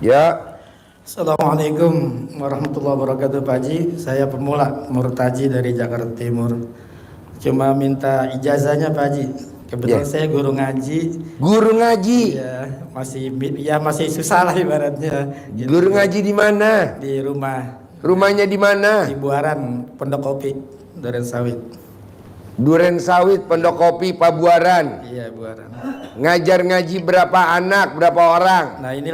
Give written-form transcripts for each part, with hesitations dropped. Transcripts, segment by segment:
Ya. Assalamualaikum warahmatullahi wabarakatuh Pak Haji. Saya pemula Murtaji dari Jakarta Timur. Cuma minta ijazahnya Pak Haji. Kebetulan saya guru ngaji. Guru ngaji? Masih susah lah ibaratnya. Guru ngaji di mana? Di rumah. Rumahnya di mana? Di Buaran, Pondok Kopi, Duren Sawit. Duren Sawit, Pondok Kopi, Pabuaran. Iya, Buaran. Ngajar ngaji berapa anak, berapa orang? Nah, ini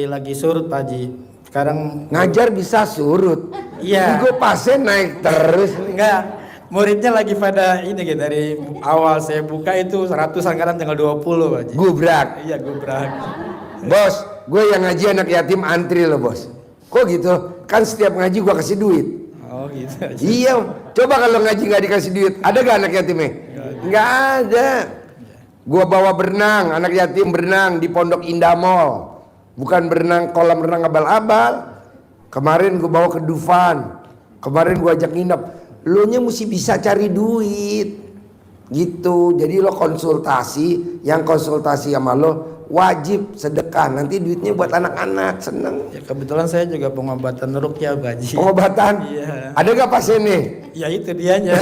lagi surut Pak Haji. Sekarang ngajar bisa surut. Iya. Gue pasien naik terus. Enggak. Muridnya lagi pada ini gitu, dari awal saya buka itu ratusan, sekarang tinggal 20 Pak Haji. Gubrak. Iya, gubrak. Bos, gue yang ngaji anak yatim antri loh bos. Kok gitu? Kan setiap ngaji gue kasih duit. Oh gitu aja. Iya, coba kalau ngaji nggak dikasih duit, ada gak anak yatimnya? Nggak ada. Gue bawa berenang, anak yatim berenang di Pondok Indah Mall. Bukan berenang kolam renang abal-abal. Kemarin gue bawa ke Dufan. Kemarin gue ajak nginep. Lo nya mesti bisa cari duit gitu. Jadi lo konsultasi, yang konsultasi sama lo wajib sedekah. Nanti duitnya buat anak-anak, seneng. Ya, kebetulan saya juga pengobatan ruqyah Pak Haji. Pengobatan? Iya. Ada gak pasiennya? Ya itu dianya.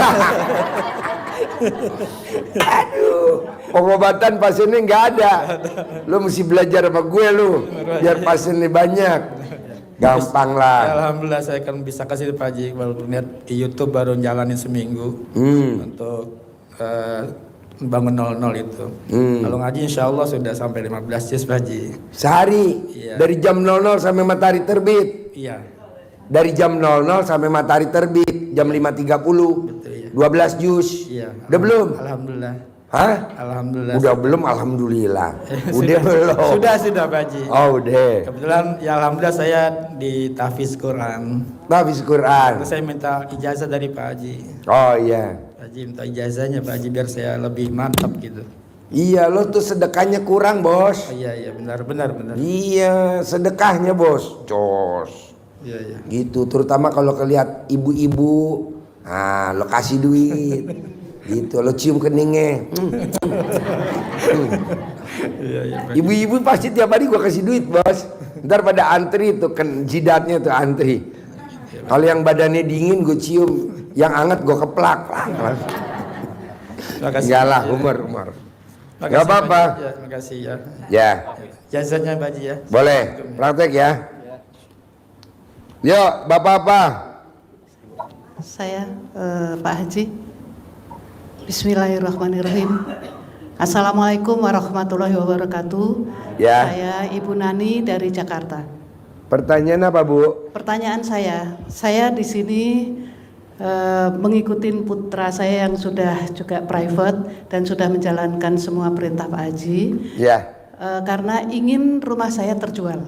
Aduh, pengobatan pasiennya nggak ada. Lo mesti belajar sama gue lo, biar pasiennya banyak. Gampang lah. Ya, alhamdulillah saya kan bisa kasih Pak Haji. Walaupun lihat di YouTube baru jalanin seminggu untuk bangun 00 itu. Kalau ngaji insya Allah sudah sampai 15 juz Pak Haji. Sehari? Iya. Dari jam 00 sampai matahari terbit? Iya. Dari jam 00 sampai matahari terbit jam 5.30. Betul, iya. 12 juz. Iya. Udah belum? Alhamdulillah. Hah? Alhamdulillah. Udah belum? Alhamdulillah. Udah belum? Sudah Pak Haji. Oh udah. Kebetulan ya alhamdulillah saya di tahfiz Quran. Tahfiz Quran. Terus saya minta ijazah dari Pak Haji. Oh iya. Pak Haji minta ijazahnya Pak Haji biar saya lebih mantap gitu. Iya, lo tuh sedekahnya kurang bos. Oh, iya benar. Iya, sedekahnya bos. Cos. Iya. Gitu, terutama kalau kelihat ibu-ibu, nah lo kasih duit. Gitu, lo cium keningnya. Iya. Ibu-ibu pasti tiap hari gua kasih duit bos. Ntar pada antri tuh kan jidatnya tuh antri. Kalau yang badannya dingin gue cium, yang hangat gue keplak. Enggak lah, umur. Gak apa-apa. Ya, makasih ya. Ya. Jazanya Pak Haji ya. Boleh, praktek ya. Yuk, bapak-bapak. Saya Pak Haji. Bismillahirrahmanirrahim. Assalamualaikum warahmatullahi wabarakatuh. Ya. Saya Ibu Nani dari Jakarta. Pertanyaan apa Bu? Pertanyaan saya di sini mengikuti putra saya yang sudah juga private dan sudah menjalankan semua perintah Pak Haji. Ya. Karena ingin rumah saya terjual.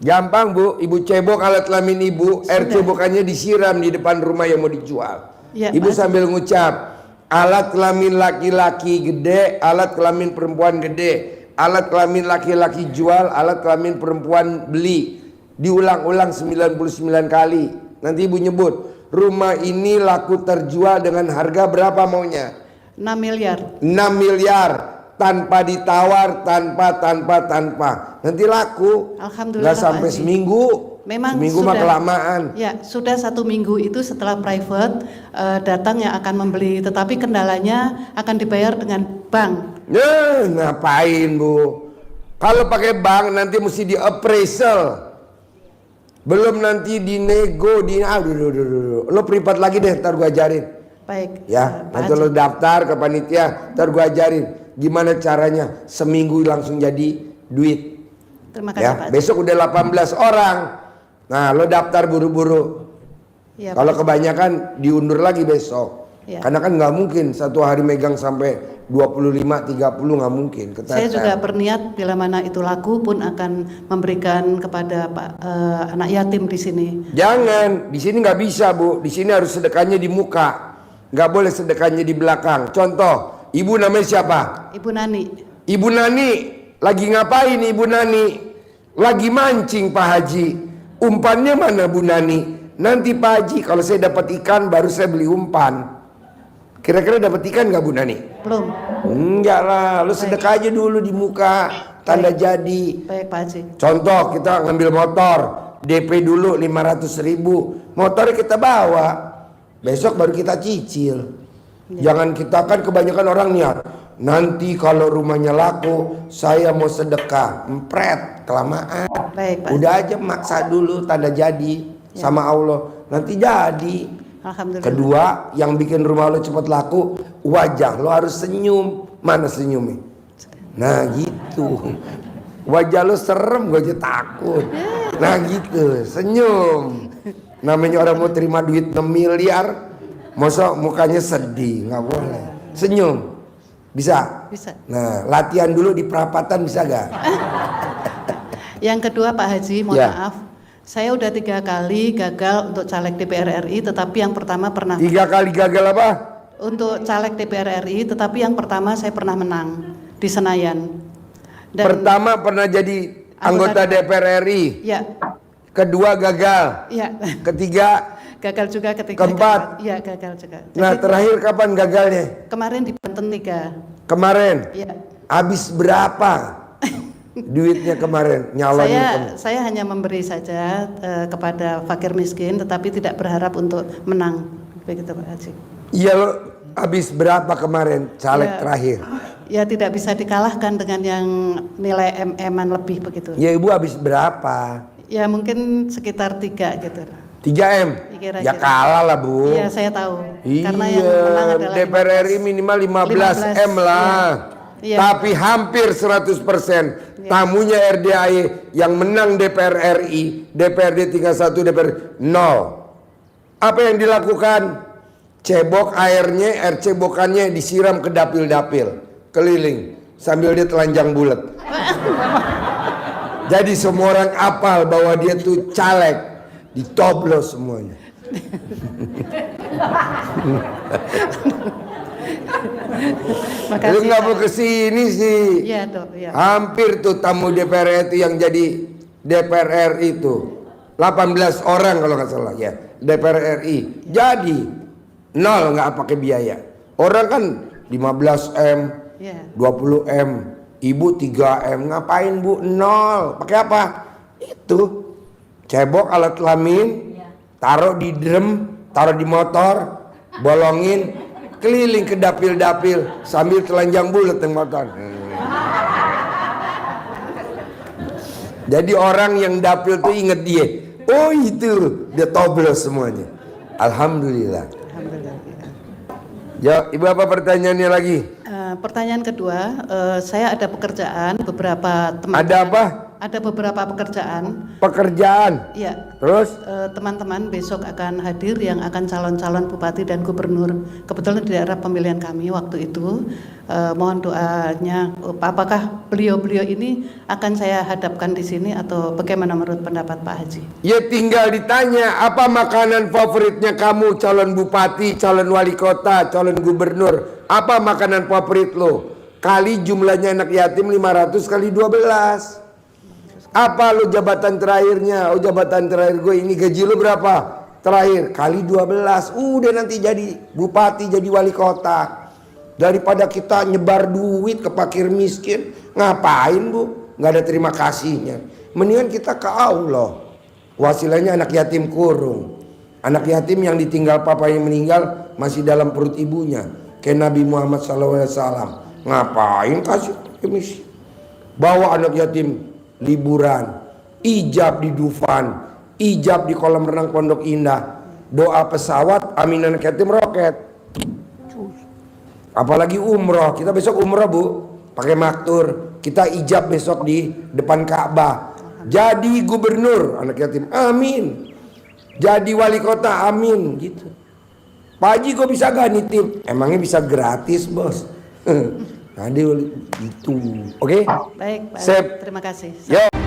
Gampang Bu, Ibu cebok alat kelamin Ibu, air cebokannya disiram di depan rumah yang mau dijual. Ya, Ibu Mas. sambil ngucap, alat kelamin laki-laki gede, alat kelamin perempuan gede, alat kelamin laki-laki jual, alat kelamin perempuan beli. Diulang-ulang 99 kali. Nanti Ibu nyebut, rumah ini laku terjual dengan harga berapa maunya? 6 miliar. 6 miliar. Tanpa ditawar, tanpa. Nanti laku. Alhamdulillah. Nggak sampai Pak Haji. seminggu. Memang seminggu mah kelamaan. Ya, sudah 1 minggu itu setelah private datang yang akan membeli, tetapi kendalanya akan dibayar dengan bank. Ngapain Bu? Kalau pakai bank nanti mesti di appraisal. Belum nanti dinego, lo privat lagi deh, ntar gua ajarin. Baik. Ya, Pak nanti Haji. lo daftar ke panitia, ntar gua ajarin gimana caranya seminggu langsung jadi duit. Terima kasih Ya, Pak Haji. besok udah 18 orang. Nah, lo daftar buru-buru. Ya, Kalau Pak Haji. kebanyakan diundur lagi besok. Ya. Karena kan nggak mungkin satu hari megang sampai 25-30 nggak mungkin. Keteter. Saya juga berniat bila mana itu laku pun akan memberikan kepada anak yatim di sini. Jangan, di sini nggak bisa Bu. Di sini harus sedekahnya di muka, nggak boleh sedekahnya di belakang. Contoh, ibu namanya siapa? Ibu Nani. Ibu Nani lagi ngapain Ibu Nani? Lagi mancing Pak Haji. Umpannya mana Bu Nani? Nanti Pak Haji kalau saya dapat ikan baru saya beli umpan. Kira-kira dapat ikan nggak Bu Nani? Belum. Enggak lah, lu sedekah aja dulu di muka. tanda jadi. Baik Pak Haji. Contoh kita ngambil motor, DP dulu 500.000, motor kita bawa, besok baru kita cicil. Jangan kita, kan kebanyakan orang niat, nanti kalau rumahnya laku saya mau sedekah, empret, kelamaan. Baik Pak. Udah aja maksa dulu tanda jadi sama Allah, nanti jadi. Alhamdulillah. Kedua, yang bikin rumah lo cepat laku, wajah lo harus senyum. Mana senyumnya? Nah gitu. Wajah lo serem, gue aja takut. Nah gitu, senyum. Namanya orang mau terima duit 6 miliar, masa mukanya sedih, nggak boleh. Senyum, bisa? Bisa. Nah, latihan dulu di perapatan, bisa gak? Yang kedua Pak Haji, mohon Ya. maaf. Saya udah 3 kali gagal untuk caleg DPR RI, tetapi yang pertama pernah 3 kali gagal apa? untuk caleg DPR RI, tetapi yang pertama saya pernah menang di Senayan. Dan Pertama pernah jadi anggota DPR RI. ya, Kedua gagal. ya, Ketiga, gagal juga ketika Keempat. ya gagal juga. nah Jadi, terakhir kapan gagalnya? kemarin di Banten 3. Kemarin. Ya. Habis berapa duitnya kemarin nyalonin? Saya hanya memberi saja kepada fakir miskin, tetapi tidak berharap untuk menang. Begitu Pak Haji. Iya, lo habis berapa kemarin caleg Ya. terakhir? Ya tidak bisa dikalahkan dengan yang nilai MM-an lebih begitu. Ya ibu habis berapa? Ya mungkin sekitar 3 gitu. 3M? Kira-kira. Ya kalah lah bu. Iya saya tahu. Iya, Karena yang menang adalah DPR RI minimal 15M lah. Iya. Tapi hampir 100% tamunya RDAE yang menang DPR RI, DPRD tingkat 1, DPR 0. Apa yang dilakukan? Cebok airnya, air cebokannya disiram ke dapil-dapil, keliling sambil dia telanjang bulat. Jadi semua orang apal bahwa dia tuh caleg, ditoblos semuanya. Lu Makasih. nggak mau kesini sih. Iya dok. Ya. Hampir tuh tamu DPR itu yang jadi DPR RI itu 18 orang kalau nggak salah ya, DPR RI. Jadi 0 nggak pakai biaya. Orang kan 15M, Ya. 20M, ibu 3M, ngapain bu? 0. Pakai apa? Itu cebok alat kelamin, taruh di drum, taruh di motor, bolongin, keliling ke dapil-dapil sambil telanjang bulat yang motor. Jadi orang yang dapil tuh inget dia. Oh itu dia toblos semuanya. Alhamdulillah. Alhamdulillah. Ya, ibu apa pertanyaannya lagi? Pertanyaan kedua, saya ada pekerjaan beberapa teman. Ada apa? Ada beberapa pekerjaan. Pekerjaan. Ya. Terus? Teman-teman besok akan hadir yang akan calon-calon bupati dan gubernur. Kebetulan di daerah pemilihan kami waktu itu. Mohon doanya. Apakah beliau-beliau ini akan saya hadapkan di sini atau bagaimana menurut pendapat Pak Haji? Ya tinggal ditanya apa makanan favoritnya kamu, calon bupati, calon wali kota, calon gubernur. Apa makanan favorit lo? Kali jumlahnya anak yatim 500 kali 12. Apa lo jabatan terakhirnya? Oh jabatan terakhir gue ini, gaji lo berapa? Terakhir kali 12. Udah nanti jadi bupati, jadi wali kota. Daripada kita nyebar duit ke fakir miskin, ngapain bu? Nggak ada terima kasihnya. Mendingan kita ke Allah. Wasilahnya anak yatim kurung. Anak yatim yang ditinggal papanya meninggal masih dalam perut ibunya. Kayak Nabi Muhammad SAW. Ngapain kasih miskin? Bawa anak yatim liburan, ijab di Dufan, ijab di kolam renang Pondok Indah, doa pesawat, amin anak yatim roket. Apalagi umroh, kita besok umroh bu, pakai maktur, kita ijab besok di depan Ka'bah. Jadi gubernur anak yatim, amin. Jadi wali kota, amin, gitu. Pak Haji kok bisa gak nitip? Emangnya bisa gratis bos? Nah, itu, oke? Baik, Pak. Sip. Terima kasih. Yo.